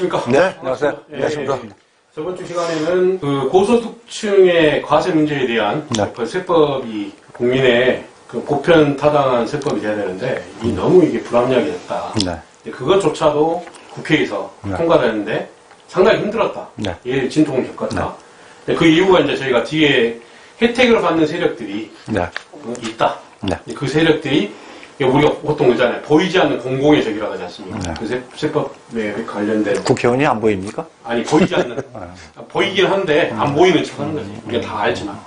안녕하십니까? 네, 안녕하세요. 예, 안녕하십니까? 저번 주 시간에는 그 고소득층의 과세 문제에 대한 그 세법이 국민의 그 보편 타당한 세법이 돼야 되는데 너무 이게 불합리하게 됐다. 네. 그것조차도 국회에서 통과되는데 상당히 힘들었다. 네. 예, 진통을 겪었다. 그 이유가 이제 저희가 뒤에 혜택을 받는 세력들이 있다. 그 세력들이 우리가 보통 그러잖아요. 보이지 않는 공공의 적이라고 하지 않습니까? 그 세법에 관련된. 국회의원이 안 보입니까? 아니, 보이지 않는. 보이긴 한데, 안 보이는 척 하는 거지. 우리가 다 알지만.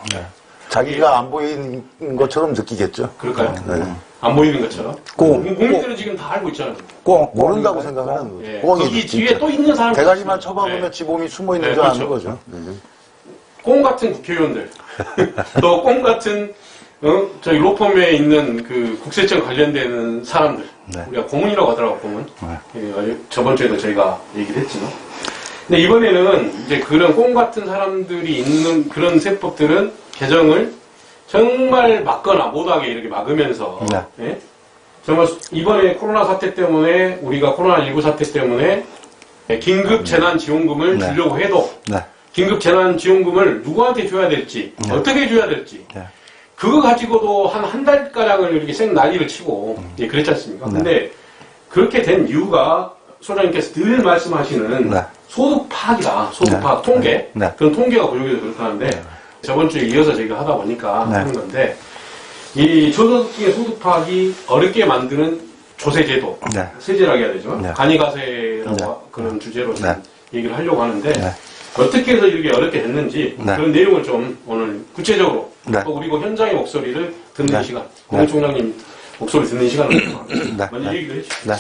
자기가 안 보이는 것처럼 느끼겠죠. 그럴까요? 안 보이는 것처럼. 국민들은 지금 다 알고 있잖아요. 꼭 모른다고 생각하는 거죠. 예. 거기 뒤에 또 있는 사람. 대가리만 쳐박으면 지 몸이 숨어 있는 줄 아는 거죠. 꽁 같은 국회의원들. 또 꽁 같은 저희 로펌에 있는 그 국세청 관련되는 사람들. 우리가 고문이라고 하더라고, 고문. 저번 주에도 저희가 얘기를 했지만. 근데 이번에는 이제 그런 꽁 같은 사람들이 있는 그런 세법들은 개정을 정말 막거나 못하게 이렇게 막으면서. 예? 정말 이번에 코로나 사태 때문에, 우리가 코로나19 사태 때문에 긴급 재난지원금을 주려고 해도 긴급 재난지원금을 누구한테 줘야 될지, 어떻게 줘야 될지. 그거 가지고도 한 달가량을 이렇게 생 난리를 치고, 예, 그랬지 않습니까? 근데 그렇게 된 이유가 소장님께서 늘 말씀하시는 소득 파악이다. 소득 파악, 통계. 그런 통계가 부족해서 그렇다는데, 저번 주에 이어서 저희가 하다 보니까 하는 건데, 이 저소득층의 소득 파악이 어렵게 만드는 조세제도, 세제라고 해야 되죠. 간이가세라고 그런 주제로 얘기를 하려고 하는데, 어떻게 해서 이렇게 어렵게 됐는지 그런 내용을 좀 오늘 구체적으로 또 그리고 현장의 목소리를 듣는 시간, 공 총장님 목소리 듣는 시간을 먼저 얘기를 해주시죠.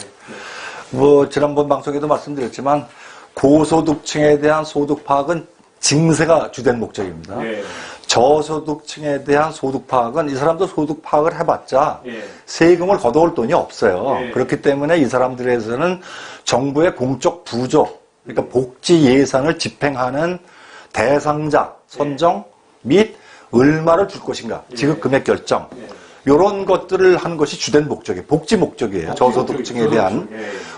뭐 지난번 방송에도 말씀드렸지만 고소득층에 대한 소득 파악은 증세가 주된 목적입니다. 저소득층에 대한 소득 파악은 이 사람도 소득 파악을 해봤자 세금을 걷어올 돈이 없어요. 그렇기 때문에 이 사람들에서는 정부의 공적 부족, 그러니까 복지 예산을 집행하는 대상자 선정 및 얼마를 줄 것인가, 지급 금액 결정, 이런 것들을 하는 것이 주된 목적이에요. 복지 목적이에요. 저소득층에 대한.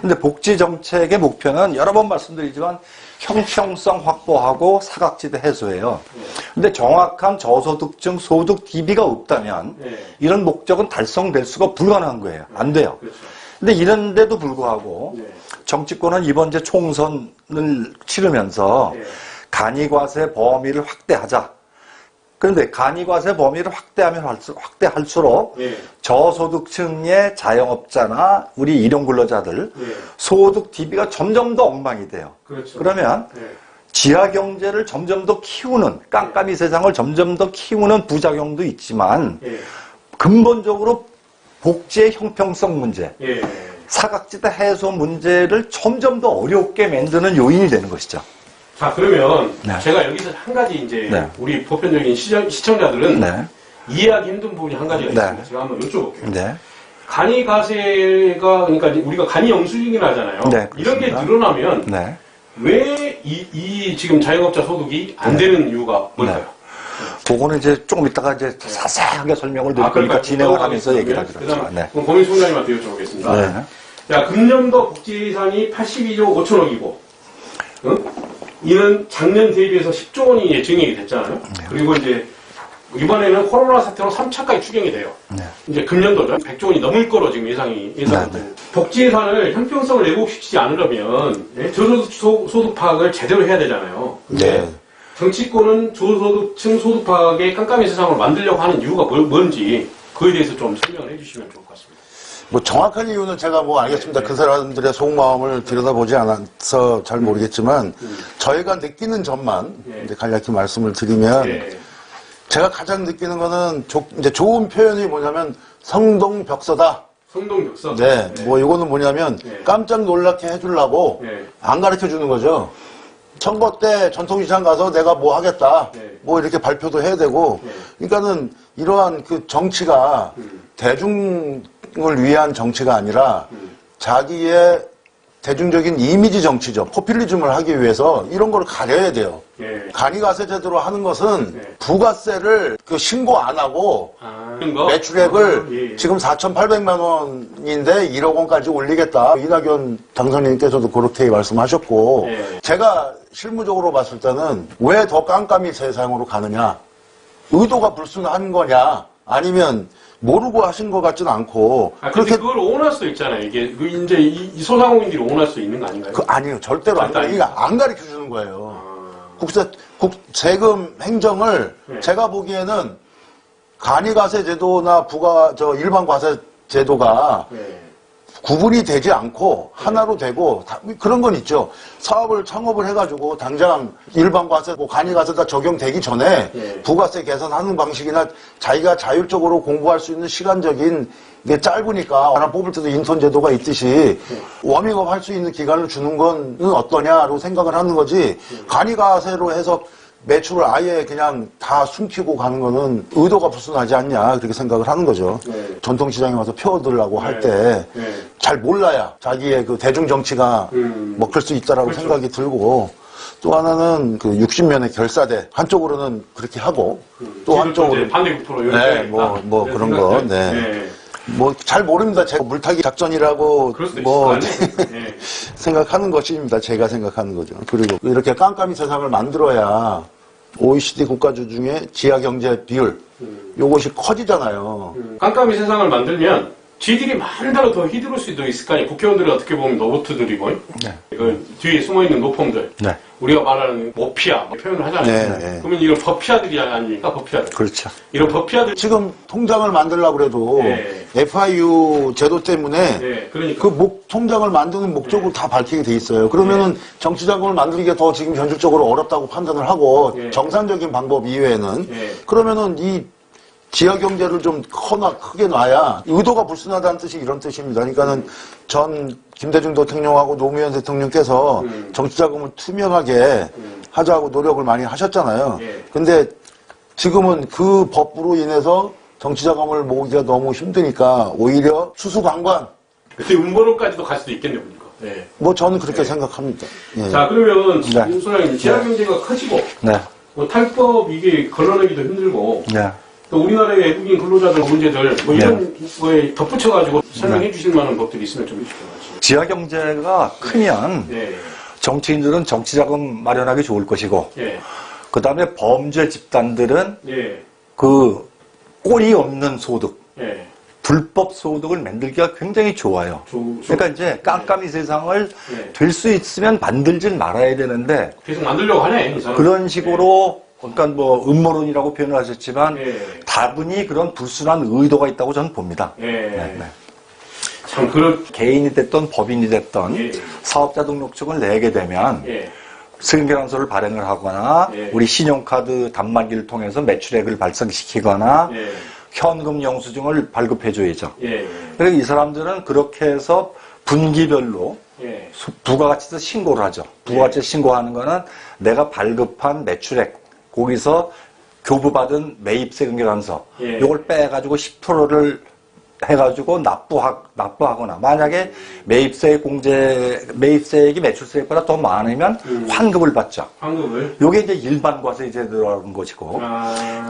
근데 복지 정책의 목표는 여러 번 말씀드리지만 형평성 확보하고 사각지대 해소예요. 근데 정확한 저소득층 소득 DB가 없다면 이런 목적은 달성될 수가 불가능한 거예요. 안 돼요. 근데 이런데도 불구하고 정치권은 이번 제 총선을 치르면서 간이과세 범위를 확대하자. 그런데 간이과세 범위를 확대할수록 저소득층의 자영업자나 우리 일용근로자들 소득 DB가 점점 더 엉망이 돼요. 그러면 지하경제를 점점 더 키우는, 깜깜이 세상을 점점 더 키우는 부작용도 있지만 근본적으로 복지의 형평성 문제, 사각지대 해소 문제를 점점 더 어렵게 만드는 요인이 되는 것이죠. 자, 그러면 제가 여기서 한 가지 이제 우리 보편적인 시청자들은 이해하기 힘든 부분이 한 가지가 있습니다. 제가 한번 여쭤볼게요. 간이가세가, 그러니까 우리가 간이 영수증이 나잖아요. 이런 게 늘어나면 왜 이 지금 자영업자 소득이 안 되는 이유가 뭘까요? 그거는 이제 조금 이따가 이제 자세하게 설명을 드릴 거니까 진행을 하면서 얘기를 하기로 했죠. 그럼 고민 총장님한테 여쭤보겠습니다. 야, 금년도 복지 예산이 82조 5천억이고, 이는 작년 대비해서 10조 원이 예정이 됐잖아요. 그리고 이제 이번에는 코로나 사태로 3차까지 추경이 돼요. 이제 금년도죠. 100조 원이 넘을 거로 지금 예상돼. 복지 예산을 형평성을 왜곡시키지 않으려면 저소득 소득 파악을 제대로 해야 되잖아요. 정치권은 저소득층 소득 파악의 깜깜이 세상을 만들려고 하는 이유가 뭔지 그에 대해서 좀 설명을 해주시면 좋을 것 같습니다. 뭐 정확한 이유는 제가 뭐 알겠습니다. 그 사람들의 속마음을 들여다보지 않아서 잘 모르겠지만 저희가 느끼는 점만 이제 간략히 말씀을 드리면 제가 가장 느끼는 거는 이제 좋은 표현이 뭐냐면 성동벽서다. 성동벽서. 뭐 이거는 뭐냐면 깜짝 놀라게 해주려고 안 가르쳐 주는 거죠. 선거 때 전통시장 가서 내가 뭐 하겠다. 뭐 이렇게 발표도 해야 되고. 그러니까는 이러한 그 정치가 대중을 위한 정치가 아니라 자기의 대중적인 이미지 정치죠. 포퓰리즘을 하기 위해서 이런 걸 가려야 돼요. 간이가세 제도로 하는 것은 부가세를 그 신고 안 하고 매출액을 예. 지금 4,800만 원인데 1억 원까지 올리겠다. 이낙연 당선인께서도 그렇게 말씀하셨고 예. 제가 실무적으로 봤을 때는 왜 더 깜깜이 세상으로 가느냐. 의도가 불순한 거냐 아니면 모르고 하신 것 같지는 않고 그렇게 그걸 오원할 수 있잖아요. 이게 이제 이 소상공인들이 오원할 수 있는 거 아닌가요? 아니요, 절대로 안 절대 가르쳐. 안 가르쳐 주는 거예요. 세금 행정을 네. 제가 보기에는 간이과세 제도나 일반 과세 제도가 네. 구분이 되지 않고 하나로 되고 그런 건 있죠. 사업을 창업을 해가지고 당장 일반 과세, 간이과세 다 적용되기 전에 네. 부가세 계산하는 방식이나 자기가 자율적으로 공부할 수 있는 시간적인 게 짧으니까 하나 뽑을 때도 인턴 제도가 있듯이 워밍업 할 수 있는 기간을 주는 건 어떠냐로 생각을 하는 거지. 간이과세로 해서 매출을 아예 그냥 다 숨기고 가는 거는 의도가 불순하지 않냐 그렇게 생각을 하는 거죠. 네. 전통시장에 와서 펴들라고 할 때 잘 네. 몰라야 자기의 그 대중정치가 먹힐 수 있다라고 그렇죠. 생각이 들고 또 하나는 그 60면의 결사대 한쪽으로는 그렇게 하고 또 한쪽으로는 반대국토로 네, 뭐 그런 거. 네. 뭐 잘 모릅니다. 제가 물타기 작전이라고 그럴 수도 뭐 있을 거 아니에요. 네. 생각하는 것입니다. 제가 생각하는 거죠. 그리고 이렇게 깜깜이 세상을 만들어야 OECD 국가주 중에 지하경제 비율 요것이 커지잖아요. 깜깜이 세상을 만들면 지들이 만다로 더 휘두를 수도 있을 거 아니에요. 국회의원들이 어떻게 보면 로봇들이고 그 뒤에 숨어있는 노폼들 네. 우리가 말하는 모피아 표현을 하잖아요. 네. 그러면 이런 법피아들이 아닙니까? 법피아들. 그렇죠. 이런 법피아들 지금 통장을 만들려고 그래도 네. FIU 제도 때문에 네, 그러니까 그 통장을 만드는 목적을 다 밝히게 돼 있어요. 그러면은 정치자금을 만들기가 더 지금 현실적으로 어렵다고 판단을 하고 네. 정상적인 방법 이외에는 네. 그러면은 이 지하경제를 좀 크게 놔야 의도가 불순하다는 뜻이 이런 뜻입니다. 그러니까는 전 김대중 대통령하고 노무현 대통령께서 정치자금을 투명하게 하자고 노력을 많이 하셨잖아요. 예. 근데 지금은 그 법으로 인해서 정치자금을 모으기가 너무 힘드니까 오히려 수수관관 그때 음모론까지도 갈 수도 있겠네요, 보니까. 네. 뭐 저는 그렇게 생각합니다. 예. 자, 그러면 네. 소장님 지하경제가 커지고 네. 뭐 탈법 이게 걸러내기도 힘들고 네. 또 우리나라의 외국인 근로자들 문제들 뭐 이런 거에 덧붙여가지고 설명해 주실 만한 법들이 있으면 좀 해주세요. 지하경제가 크면 예. 정치인들은 정치자금 마련하기 좋을 것이고 예. 그 다음에 범죄 집단들은 예. 그 꼴이 없는 소득, 예. 불법 소득을 만들기가 굉장히 좋아요. 그러니까 이제 깜깜이 세상을 네. 될 수 있으면 만들질 말아야 되는데 계속 만들려고 하네, 이 사람. 그런 식으로 그러니까 뭐 음모론이라고 표현을 하셨지만 예. 다분히 그런 불순한 의도가 있다고 저는 봅니다. 예. 네. 참 그런 개인이 됐던 법인이 됐던 예. 사업자 등록증을 내게 되면 예. 세금계산서를 발행을 하거나 예. 우리 신용카드 단말기를 통해서 매출액을 발생시키거나 예. 현금 영수증을 발급해줘야죠. 예. 그래서 이 사람들은 그렇게 해서 분기별로 예. 부가가치세 신고를 하죠. 부가가치세 신고하는 거는 내가 발급한 매출액, 거기서 교부받은 매입세금계산서, 예. 이걸 빼가지고 10%를 해가지고 납부하거나, 만약에 매입세액이 매출세액보다 더 많으면 환급을 받죠. 환급을. 요게 이제 일반 과세제도라는 것이고,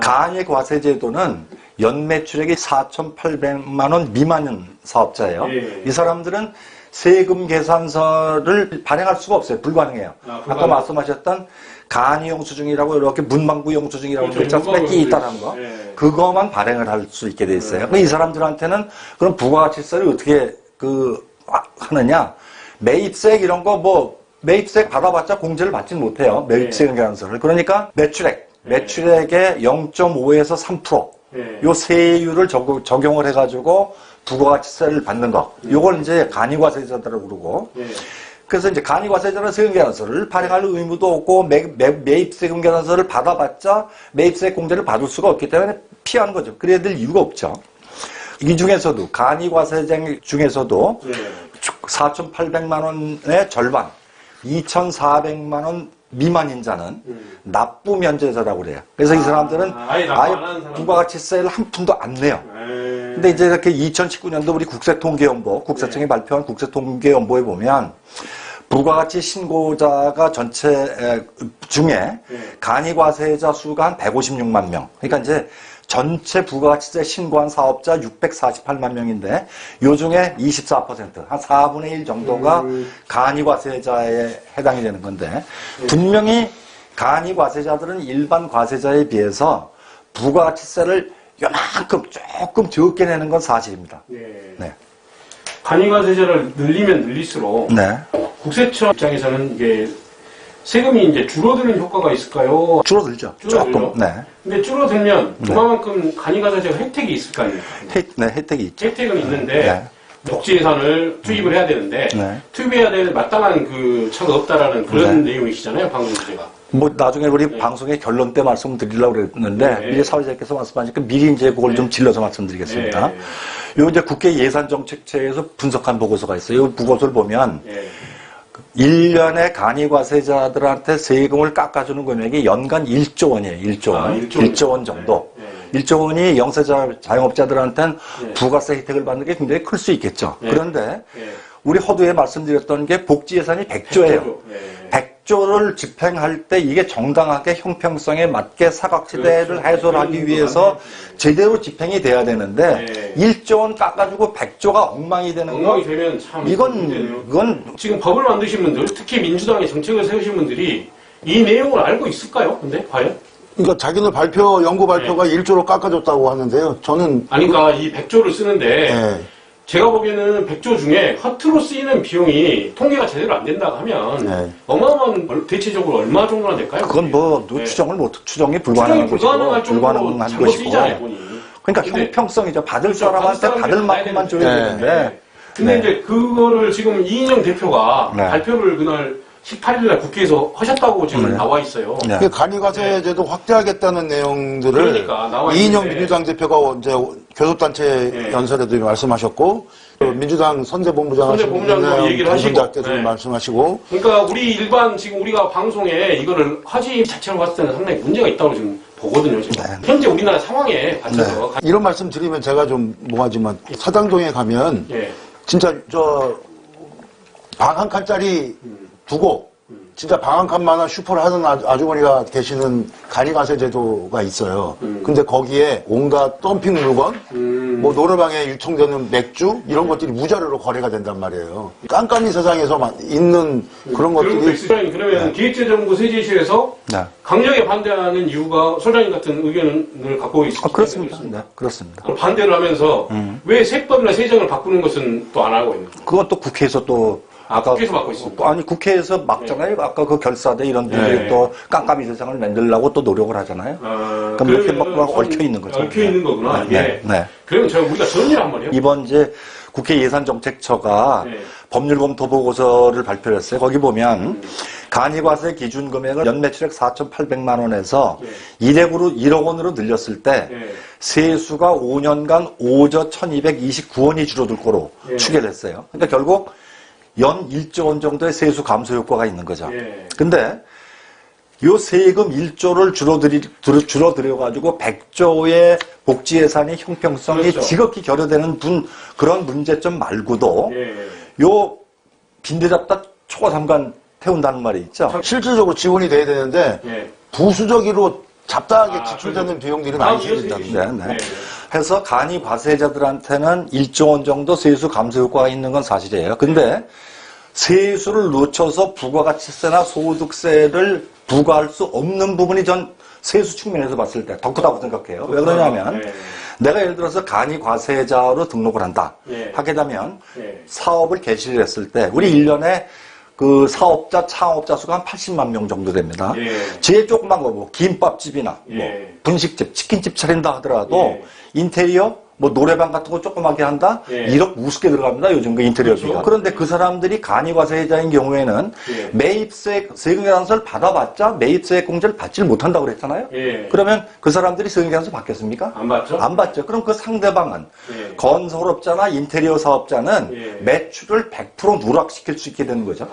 간이 과세제도는 연매출액이 4,800만 원 미만인 사업자예요. 예. 이 사람들은 세금 계산서를 발행할 수가 없어요. 불가능해요. 아까 말씀하셨던 간이 영수증이라고 이렇게 문방구 영수증이라고 그렇죠. 띄 있다는 거. 예. 그거만 발행을 할 수 있게 돼 있어요. 이 사람들한테는 그럼 부가가치세를 어떻게 하느냐? 매입세액 이런 거 매입세액 받아봤자 공제를 받지는 못해요. 매입세금 계산서를. 그러니까 매출액의 0.5에서 3%. 요 세율을 적용을 해가지고 부가가치세를 받는 거. 요걸 이제 간이과세제도라고 그러고. 그래서 이제 간이과세제는 세금계산서를 발행할 의무도 없고 매입세금 계산서를 받아봤자 매입세 공제를 받을 수가 없기 때문에 피하는 거죠. 그래야 될 이유가 없죠. 이 중에서도 간이과세제 중에서도 4,800만 원의 절반 2,400만 원 미만인 자는 납부 면제자라고 그래요. 그래서 이 사람들은 아예 부가가치세를 한 푼도 안 내요. 근데 이제 이렇게 2019년도 우리 국세청이 발표한 국세통계연보에 보면 부가가치 신고자가 전체 중에 간이과세자 수가 한 156만 명. 그러니까 이제 전체 부가가치세 신고한 사업자 648만 명인데 요 중에 24%, 한 4분의 1 정도가 간이과세자에 해당이 되는 건데 분명히 간이과세자들은 일반 과세자에 비해서 부가가치세를 요만큼 조금 적게 내는 건 사실입니다. 네. 간이과세자를 늘리면 늘릴수록 네. 국세청 입장에서는 이게 세금이 이제 줄어드는 효과가 있을까요? 줄어들죠. 줄어들죠? 조금. 네. 근데 줄어들면 그만큼 간이과세자가 혜택이 있을 거 아니에요? 혜택이 있죠. 혜택은 있는데 네. 복지 예산을 투입을 해야 되는데 네. 투입해야 될 마땅한 그 처가 없다라는 그런 내용이시잖아요, 방금 제가. 뭐 나중에 우리 방송의 결론 때 말씀드리려고 그랬는데 네. 미리 사회자께서 말씀하시니까 미리 이제 그걸 좀 질러서 말씀드리겠습니다. 요 이제 국회 예산정책처에서 분석한 보고서가 있어요. 이 보고서를 보면 1년에 간이과세자들한테 세금을 깎아주는 금액이 연간 1조 원이에요. 1조 원. 1조 원 정도. 1조 원이 영세자 자영업자들한테는 부가세 혜택을 받는 게 굉장히 클 수 있겠죠. 그런데 우리 허두에 말씀드렸던 게 복지 예산이 100조예요. 100조를 집행할 때 이게 정당하게 형평성에 맞게 사각지대를 해소하기 위해서 제대로 집행이 돼야 되는데 1조 원 깎아주고 100조가 엉망이 되는 엉망이 되면 참 이건 지금 법을 만드신 분들, 특히 민주당의 정책을 세우신 분들이 이 내용을 알고 있을까요? 근데 과연? 그러니까 자기는 연구 발표가 1조로 깎아줬다고 하는데요. 저는 아니 그러니까 이 100조를 쓰는데 제가 보기에는 100조 중에 허투루 쓰이는 비용이 통계가 제대로 안 된다고 하면 어마어마한 대체적으로 얼마 정도나 될까요? 그건 뭐 추정이 불가능한 것이고 불가능한 것이고 그러니까 형평성이죠. 받을 사람한테 받을 만큼만 줘야 되는데 근데 이제 그거를 지금 이인영 대표가 발표를 그날 18일날 국회에서 하셨다고 지금 나와 있어요. 간이과세제도 확대하겠다는 내용들을 이인영 민주당 대표가 이제 교섭단체 연설에도 말씀하셨고 민주당 선대본부장도 얘기를 하시고 말씀하시고 그러니까 우리 일반 지금 우리가 방송에 이거를 하지 자체로 봤을 때는 상당히 문제가 있다고 지금 보거든요. 지금. 현재 우리나라 상황에 받쳐서 이런 말씀 드리면 제가 좀 뭐하지만 사당동에 가면 진짜 방 한 칸짜리 두고 진짜 방 한 칸만한 슈퍼를 하는 아주머니가 계시는 간이과세 제도가 있어요. 근데 거기에 온갖 덤핑 물건, 뭐 노래방에 유통되는 맥주 이런 것들이 무자료로 거래가 된단 말이에요. 깜깜이 세상에서 있는 그런 것들이 그러면 기획재정부 세제실에서 강력하게 반대하는 이유가 소장님 같은 의견을 갖고 있습니다. 그렇습니다. 네, 그렇습니다. 반대를 하면서 왜 세법이나 세정을 바꾸는 것은 또 안 하고 있는 거예요? 그건 또 국회에서 또 국회에서 맡고 있습니다. 아니 국회에서 막잖아요. 아까 그 결사대 이런 분들이 또 깜깜이 세상을 만들려고 또 노력을 하잖아요. 그럼 이렇게 막 얽혀 있는 거죠. 얽혀 있는 거구나. 이게. 그러면 우리가 정리를 한번 해요. 이번 이제 국회 예산정책처가 법률 검토 보고서를 발표를 했어요. 거기 보면 간이과세 기준 금액을 연매출액 4,800만 원에서 1억 원으로 늘렸을 때 세수가 5년간 5조 1,229원이 줄어들 거로 추계됐어요. 그러니까 결국 연 1조 원 정도의 세수 감소 효과가 있는 거죠. 근데 요 세금 1조를 줄어들여가지고 100조의 복지 예산의 형평성이 지극히 결여되는 그런 문제점 말고도 요 빈대 잡다 초과삼간 태운다는 말이 있죠. 실질적으로 지원이 돼야 되는데 부수적으로 잡다하게 지출되는 비용들이 많이 생긴다는 해서 간이과세자들한테는 1조 원 정도 세수 감소 효과가 있는 건 사실이에요. 근데 세수를 놓쳐서 부가가치세나 소득세를 부과할 수 없는 부분이 전 세수 측면에서 봤을 때 더 크다고 생각해요. 왜 그러냐면 내가 예를 들어서 간이과세자로 등록을 한다. 하게 되면 사업을 개시를 했을 때 우리 1년에 그 사업자, 창업자 수가 한 80만 명 정도 됩니다. 제일 조그만 거 뭐 김밥집이나 뭐 분식집, 치킨집 차린다 하더라도 인테리어, 뭐 노래방 같은 거 조그맣게 한다? 1억 우습게 들어갑니다. 요즘 그 인테리어비가. 그런데 그 사람들이 간이과세자인 경우에는 매입세 세금계산서를 받아봤자 매입세 공제를 받지를 못한다고 그랬잖아요. 그러면 그 사람들이 세금계산서 받겠습니까? 안 받죠. 안 받죠. 그럼 그 상대방은 건설업자나 인테리어 사업자는 매출을 100% 누락시킬 수 있게 되는 거죠.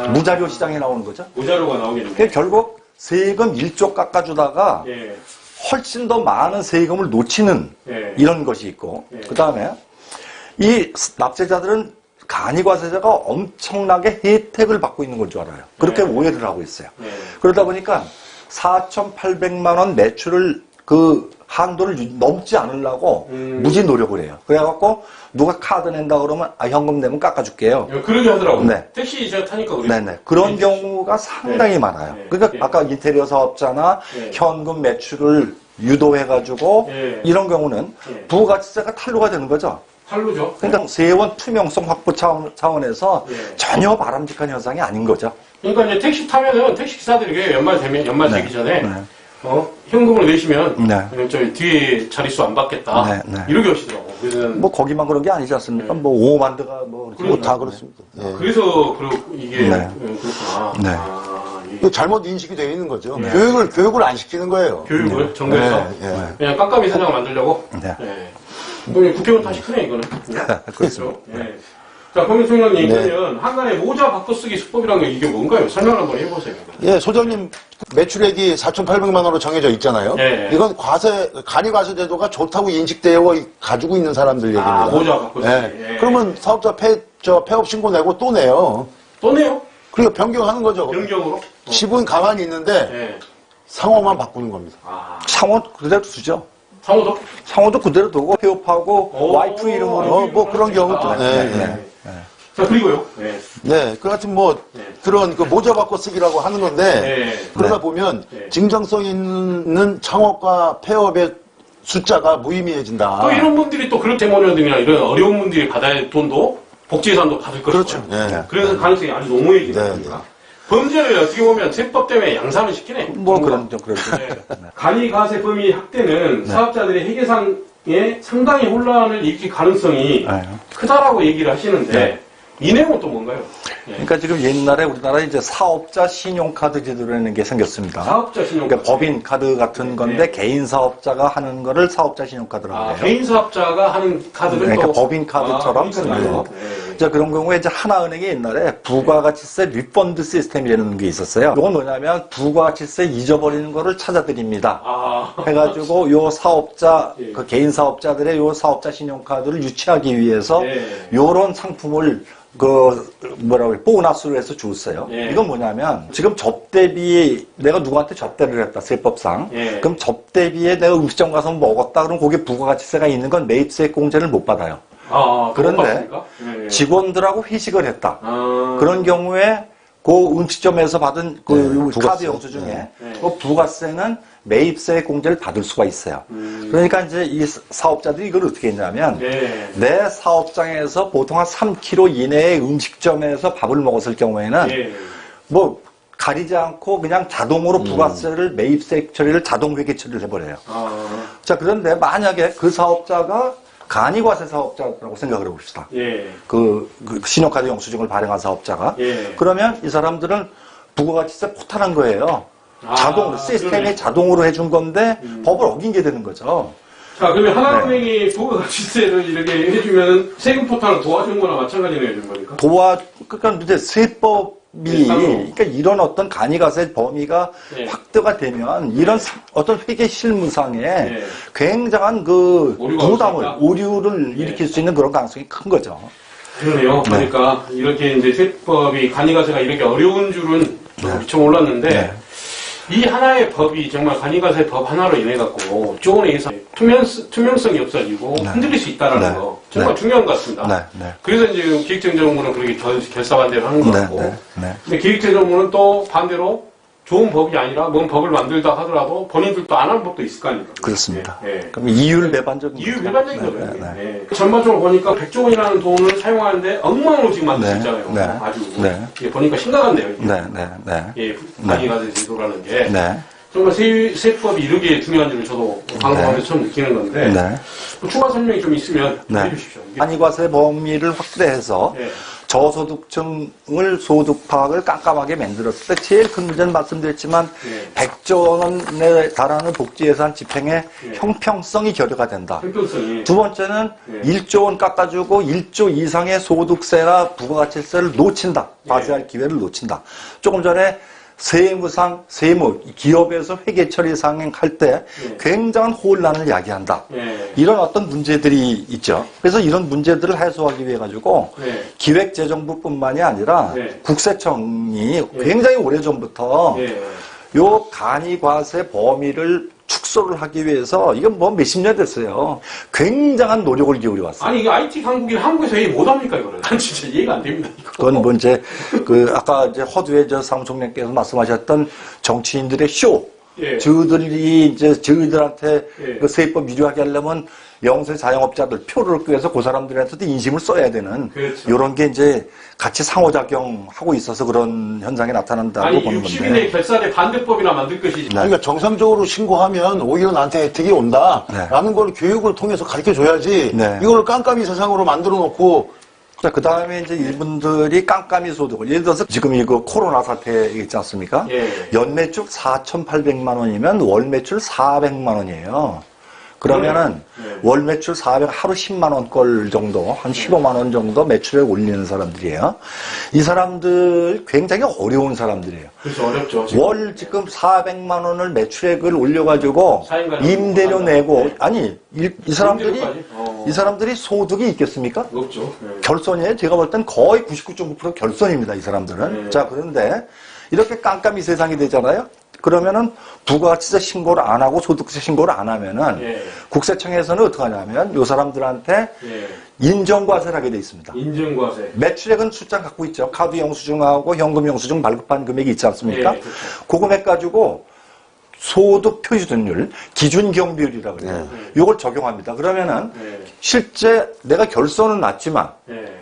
무자료 시장에 나오는 거죠. 무자료가 나오게 됩니다. 그러니까 결국 세금 1조 깎아주다가 훨씬 더 많은 세금을 놓치는 이런 것이 있고 그 다음에 이 납세자들은 간이과세자가 엄청나게 혜택을 받고 있는 걸 줄 알아요. 그렇게 오해를 하고 있어요. 그러다 보니까 4,800만 원 매출을 그 한도를 넘지 않으려고 무지 노력을 해요. 그래갖고 누가 카드 낸다 그러면 현금 내면 깎아줄게요. 그러게 하더라고요. 네. 택시 제가 타니까 그래요. 네네. 그런 경우가 상당히 많아요. 그러니까 아까 인테리어 사업자나 현금 매출을 유도해가지고 이런 경우는 부가가치세가 탈루가 되는 거죠. 탈루죠. 그러니까 세원 투명성 확보 차원에서 전혀 바람직한 현상이 아닌 거죠. 그러니까 이제 택시 타면은 택시 기사들에게 연말 되기 전에 현금을 내시면 저희 뒤에 자릿수 안 받겠다. 이렇게 하시더라고. 그래서 뭐 거기만 그런 게 아니지 않습니까? 뭐 오만드가 뭐 다 그렇습니다. 그래서 이게 그렇구나. 잘못 인식이 되어 있는 거죠. 교육을 안 시키는 거예요. 교육을 정부에서 그냥 깜깜이 세상을 만들려고. 국회의원 탓이 크네 이거는. 그렇죠. 자, 검은총장님, 그러면 한간에 모자 바꿔쓰기 수법이라는 게 이게 뭔가요? 설명 한번 해보세요. 예, 소장님 매출액이 4,800만 원으로 정해져 있잖아요. 이건 간이과세 제도가 좋다고 인식되어 가지고 있는 사람들 얘기입니다. 모자 바꿔쓰기. 그러면 사업자 폐업 신고 내고 또 내요. 또 내요? 그리고 변경하는 거죠. 변경으로? 지분 가만히 있는데 상호만 바꾸는 겁니다. 상호 그대로 두죠. 상호도? 상호도 그대로 두고 폐업하고 와이프 이름으로 뭐 그런 경우도. 자, 그리고요. 그 같은 그런 모자 바꿔 쓰기라고 하는 건데, 그러다 보면, 증정성 있는 창업과 폐업의 숫자가 무의미해진다. 또 이런 분들이 또 그럴 때문이나 이런 어려운 분들이 받아야 할 돈도, 복지예산도 받을 것이고. 그렇죠. 그래서 가능성이 아주 농후해지는 겁니다. 범죄를 어떻게 보면 세법 때문에 양산을 시키네. 뭐 그런 좀 그렇죠. 간이과세 범위 확대는 사업자들의 회계상에 상당히 혼란을 일으킬 가능성이 크다라고 얘기를 하시는데, 이 내용은 또 뭔가요? 그러니까 지금 옛날에 우리나라에 이제 사업자 신용카드 제도라는 게 생겼습니다. 사업자 신용카드. 그러니까 법인 카드 같은 건데 개인 사업자가 하는 거를 사업자 신용카드라고 해요. 개인 사업자가 하는 카드를 그러니까 또 법인 카드처럼 쓰는 거. 자, 그런 경우에 이제 하나은행이 옛날에 부가가치세 리펀드 시스템이라는 게 있었어요. 이건 뭐냐면 부가가치세 잊어버리는 거를 찾아드립니다. 해가지고 요 사업자, 그 개인 사업자들의 요 사업자 신용카드를 유치하기 위해서 요런 상품을 보너스로 해서 줬어요. 이건 뭐냐면, 지금 접대비, 내가 누구한테 접대를 했다, 세법상. 그럼 접대비에 내가 음식점 가서 먹었다, 그럼 거기에 부가가치세가 있는 건 매입세 공제를 못 받아요. 그런데 직원들하고 회식을 했다. 그런 경우에 그 음식점에서 받은 카드 영수 중에 그 부가세는 매입세 공제를 받을 수가 있어요. 그러니까 이제 이 사업자들이 이걸 어떻게 했냐면 내 사업장에서 보통 한 3km 이내의 음식점에서 밥을 먹었을 경우에는 뭐 가리지 않고 그냥 자동으로 부가세를 매입세 처리를 자동 회계 처리를 해버려요. 자, 그런데 만약에 그 사업자가 간이과세 사업자라고 생각을 해봅시다. 그 신용카드 영수증을 발행한 사업자가. 그러면 이 사람들은 부가가치세 포탈한 거예요. 자동으로, 시스템이 자동으로 해준 건데 법을 어긴 게 되는 거죠. 자, 그러면 하나은행이 부가가치세를 이렇게 해주면 세금 포탈을 도와준 거나 마찬가지로 해준 거니까? 그러니까 이제 그러니까 이런 어떤 간이과세 범위가 확대가 되면 이런 어떤 회계 실무상에 굉장한 오류를 일으킬 수 있는 그런 가능성이 큰 거죠. 그러네요. 그러니까 이렇게 이제 세법이 간이과세가 이렇게 어려운 줄은 미처 몰랐는데 이 하나의 법이 정말 간이과세 법 하나로 인해 갖고 조건에 의해서 투명성이 없어지고 흔들릴 수 있다는 거 정말 중요한 것 같습니다. 그래서 이제 기획재정부는 그렇게 결사반대를 하는 것 같고, 근데 기획재정부는 또 반대로 좋은 법이 아니라 뭔 법을 만들다 하더라도 본인들도 안 하는 법도 있을 거 아닙니까? 그렇습니다. 그럼 이율 배반적인 거죠. 전반적으로 보니까 100조 원이라는 돈을 사용하는데 엉망으로 지금 만들 수 있잖아요. 아주 보니까 심각한데요. 간이과세 제도라는 게 정말 세법이 이렇게 중요한지를 저도 방송하면서 처음 느끼는 건데 추가 설명이 좀 있으면 해주십시오. 간이과세 범위를 확대해서 저소득층을 소득 파악을 깜깜하게 만들었을 때 제일 큰 문제는 말씀드렸지만 100조 원에 달하는 복지예산 집행의 형평성이 결여가 된다. 두 번째는 1조 원 깎아주고 1조 이상의 소득세나 부가가치세를 놓친다. 과세할 기회를 놓친다. 조금 전에 기업에서 회계 처리 상행할 때 굉장한 혼란을 야기한다. 이런 어떤 문제들이 있죠. 그래서 이런 문제들을 해소하기 위해 가지고 기획재정부뿐만이 아니라 국세청이 굉장히 오래전부터 요 간이과세 범위를 축소를 하기 위해서 이건 뭐 몇십 년 됐어요. 굉장한 노력을 기울여 왔어요. 아니, 이게 IT 강국이 한국에서 이해 못합니까, 이거를? 난 진짜 이해가 안 됩니다, 이거. 그건 뭐 이제 아까 이제 허두의 사무총장께서 말씀하셨던 정치인들의 쇼. 예. 저희들한테 예. 그 세법 유리하게 하려면 영세 자영업자들 표를 끄해서 그 사람들한테도 인심을 써야 되는 그렇죠. 이런 게 이제 같이 상호작용하고 있어서 그런 현상이 나타난다고 아니, 보는 60인의 건데. 결산의 반대법이나 만들 것이지. 그러니까 정상적으로 신고하면 오히려 나한테 혜택이 온다라는 걸 교육을 통해서 가르쳐 줘야지 네. 이걸 깜깜이 세상으로 만들어 놓고 그 다음에 이제 이분들이 깜깜이 소득을, 예를 들어서 지금 이거 코로나 사태 있지 않습니까? 예. 연매출 4,800만 원이면 월 매출 400만 원이에요. 그러면은 월 매출 400, 하루 10만 원꼴 정도, 한 15만 원 정도 매출을 올리는 사람들이에요. 이 사람들 굉장히 어려운 사람들이에요. 그렇죠, 어렵죠. 지금. 월 지금 400만 원을 매출액을 올려가지고 사인가를 임대료 못한다. 내고, 네. 아니, 이 사람들이, 임대료까지? 이 사람들이 소득이 있겠습니까? 없죠. 네. 결손이에요. 제가 볼 땐 거의 99.9% 결손입니다, 이 사람들은. 네. 자, 그런데 이렇게 깜깜이 세상이 되잖아요. 그러면은 부가가치세 신고를 안 하고 소득세 신고를 안 하면은 예. 국세청에서는 어떻게 하냐면 이 사람들한테 예. 인정과세를 하게 돼 있습니다. 인증과세. 매출액은 출장 갖고 있죠. 카드 영수증하고 현금 영수증 발급한 금액이 있지 않습니까? 예, 그렇죠. 그 금액 가지고 소득 표준율, 기준 경비율이라고 그래요. 이걸 적용합니다. 그러면은 예. 실제 내가 결손은 낮지만 예.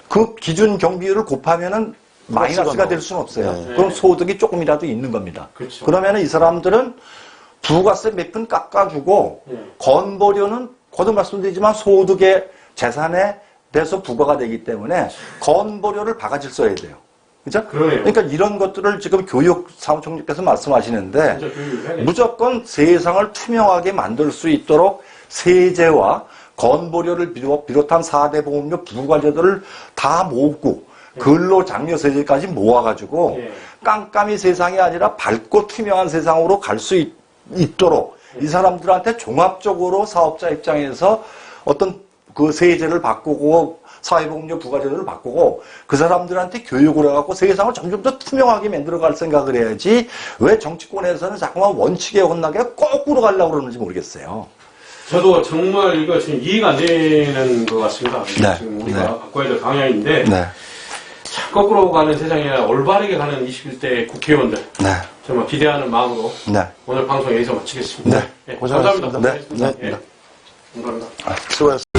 그 기준 경비율을 곱하면은 마이너스가 될 수는 없어요. 네. 그럼 소득이 조금이라도 있는 겁니다. 그렇죠. 그러면은 이 사람들은 부가세 몇 푼 깎아주고 건보료는 거듭 말씀드리지만 소득의 재산에 대해서 부과가 되기 때문에 건보료를 바가지를 써야 돼요. 그죠? 그러네요. 그러니까 이런 것들을 지금 교육 사무총리께서 말씀하시는데 진짜 교육을 해야겠네. 무조건 세상을 투명하게 만들 수 있도록 세제와 건보료를 비롯한 4대 보험료 부과제도를 다 모으고 근로장려세제까지 모아가지고 예. 깜깜이 세상이 아니라 밝고 투명한 세상으로 갈 수 있도록 이 사람들한테 종합적으로 사업자 입장에서 어떤 그 세제를 바꾸고 사회복지료 부과제도를 바꾸고 그 사람들한테 교육을 해갖고 세상을 점점 더 투명하게 만들어갈 생각을 해야지 왜 정치권에서는 자꾸만 원칙에 어긋나게 거꾸로 가려고 그러는지 모르겠어요. 저도 정말 이거 지금 이해가 안 되는 것 같습니다. 네. 지금 우리가 네. 바꿔야 될 방향인데 네. 참 거꾸로 가는 세상이 아니라 올바르게 가는 21대 국회의원들 네. 정말 기대하는 마음으로 네. 오늘 방송 여기서 마치겠습니다. 네. 예, 고생하셨습니다. 감사합니다. 네. 예, 감사합니다. 수고하셨습니다.